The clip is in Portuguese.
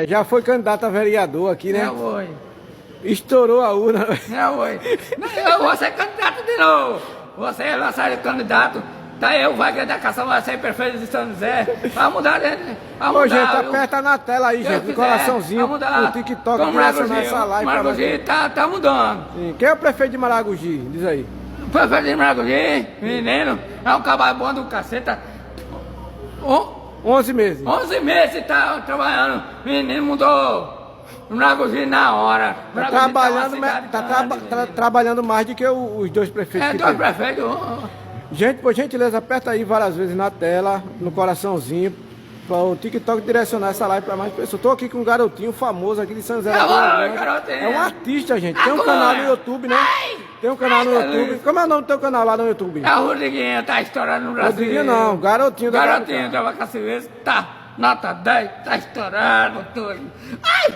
Já foi candidato a vereador aqui, né? Já foi. Estourou a urna. Já foi. Eu vou ser candidato de novo. Você vai ser candidato. Tá eu, Wagner da Cação, vai ser prefeito de São José. Vai mudar, né? Vai Ô, mudar. gente, aperta na tela aí, gente, no coraçãozinho, no TikTok, direcionar essa live pra Maragogi tá mudando. Sim. Quem é o prefeito de Maragogi? Diz aí. O prefeito de Maragogi, menino, é um cavalo bom do caceta. 11 meses. 11 meses tá trabalhando. Menino mudou. Maragogi na hora. Tá Maragogi trabalhando, uma cidade grande. trabalhando mais do que os dois prefeitos. É, que dois tem. prefeitos. Gente, por gentileza, aperta aí várias vezes na tela, no coraçãozinho, para o TikTok direcionar essa live para mais pessoas. Tô aqui com um garotinho famoso aqui de São José. Garotinho. É um artista, gente. Tem um canal no YouTube, né? Tem um canal no YouTube. Como é o nome do teu canal lá no YouTube? É o Rodriguinho, tá estourando no Brasil. Rodriguinho não, garotinho da Garotinho da Vaca Silvestre, tá nota 10, tá estourando tudo. Ai!